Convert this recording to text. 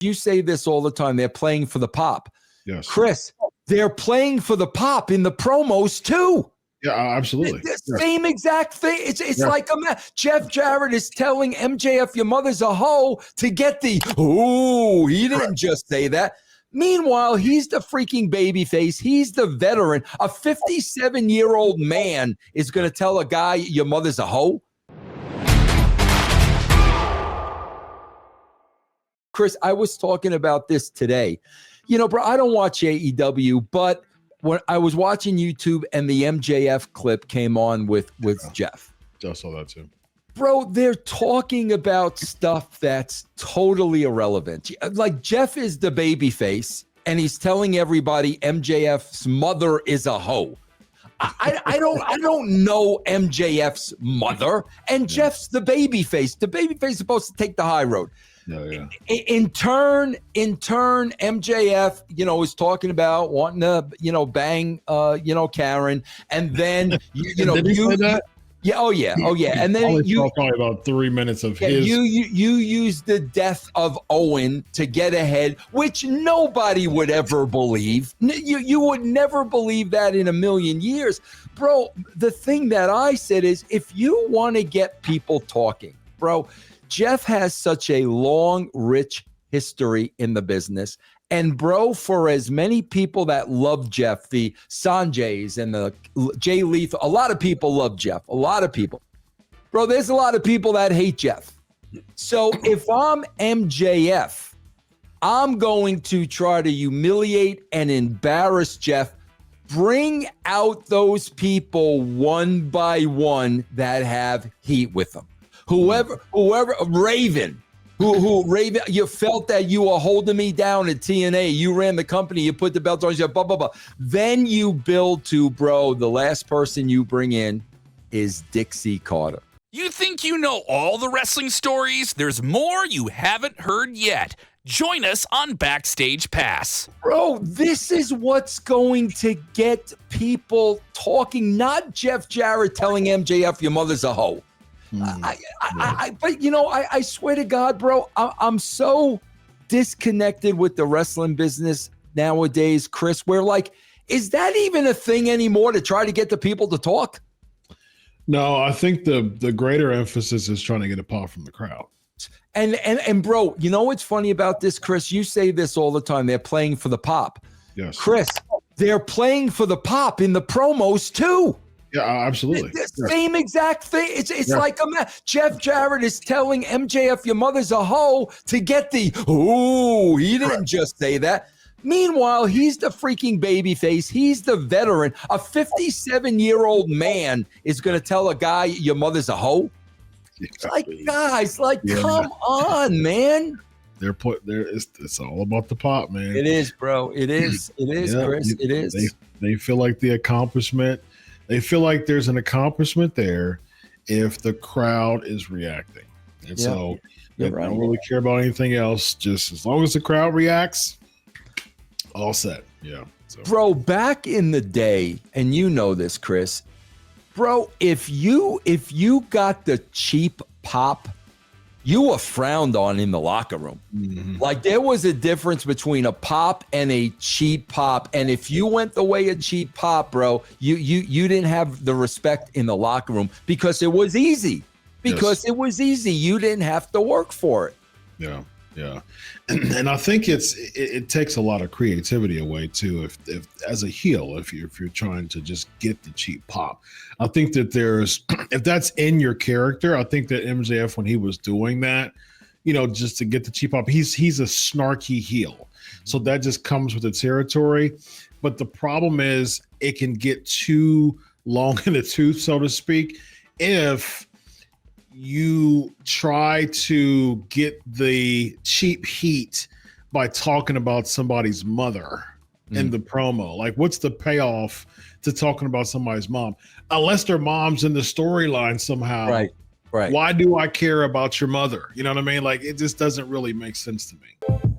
You say this all the time. They're playing for the pop. Yes. Chris, they're playing for the pop in the promos too. Yeah, absolutely. The same exact thing. It's like Jeff Jarrett is telling MJF, your mother's a hoe, to get the, ooh, he didn't just say that. Meanwhile, he's the freaking babyface. He's the veteran. A 57-year-old man is going to tell a guy, your mother's a hoe? Chris, I was talking about this today. You know, bro, I don't watch AEW, but when I was watching YouTube and the MJF clip came on with Jeff. I saw that too. Bro, they're talking about stuff that's totally irrelevant. Like Jeff is the babyface and he's telling everybody MJF's mother is a hoe. I don't know MJF's mother, and Jeff's the babyface. The babyface is supposed to take the high road. Yeah. In turn, MJF, is talking about wanting to, bang, Karen, and then Did he say that? Yeah. Oh yeah. And then probably about 3 minutes of his. You use the death of Owen to get ahead, which nobody would ever believe. You would never believe that in a million years, bro. The thing that I said is, if you want to get people talking, bro, Jeff has such a long, rich history in the business. And bro, for as many people that love Jeff, the Sanjays and the Jay Lethal, a lot of people love Jeff. A lot of people. Bro, there's a lot of people that hate Jeff. So if I'm MJF, I'm going to try to humiliate and embarrass Jeff. Bring out those people one by one that have heat with them. Whoever, Raven. Who Raven, you felt that you were holding me down at TNA. You ran the company, you put the belt on, you said, blah, blah, blah. Then you build to, bro, the last person you bring in is Dixie Carter. You think you know all the wrestling stories? There's more you haven't heard yet. Join us on Backstage Pass. Bro, this is what's going to get people talking, not Jeff Jarrett telling MJF your mother's a hoe. But I swear to God, bro, I'm so disconnected with the wrestling business nowadays, Chris, where like, is that even a thing anymore to try to get the people to talk? No, I think the greater emphasis is trying to get a pop from the crowd. And bro, you know what's funny about this, Chris? You say this all the time. They're playing for the pop. Yes. Chris, they're playing for the pop in the promos too. Yeah, absolutely. The same exact thing. It's like Jeff Jarrett is telling MJF, your mother's a hoe, to get the, ooh, he didn't just say that. Meanwhile, he's the freaking babyface. He's the veteran. A 57-year-old man is going to tell a guy, your mother's a hoe? It's like, guys, come on, man. It's all about the pop, man. It is, bro. It is, Chris. It is. They feel like the accomplishment. They feel like there's an accomplishment there if the crowd is reacting. And so they don't really care about anything else. Just as long as the crowd reacts, all set. Yeah. So. Bro, back in the day, and you know this, Chris, bro, if you got the cheap pop, you were frowned on in the locker room. Mm-hmm. Like there was a difference between a pop and a cheap pop. And if you went the way of cheap pop, bro, you didn't have the respect in the locker room because it was easy. It was easy. You didn't have to work for it. Yeah. Yeah. And I think it takes a lot of creativity away too. If as a heel, if you're trying to just get the cheap pop, I think that if that's in your character, I think that MJF, when he was doing that, just to get the cheap pop, he's a snarky heel. So that just comes with the territory. But the problem is it can get too long in the tooth, so to speak, if you try to get the cheap heat by talking about somebody's mother in the promo. Like, what's the payoff to talking about somebody's mom? Unless their mom's in the storyline somehow. Right. Why do I care about your mother? You know what I mean? Like, it just doesn't really make sense to me.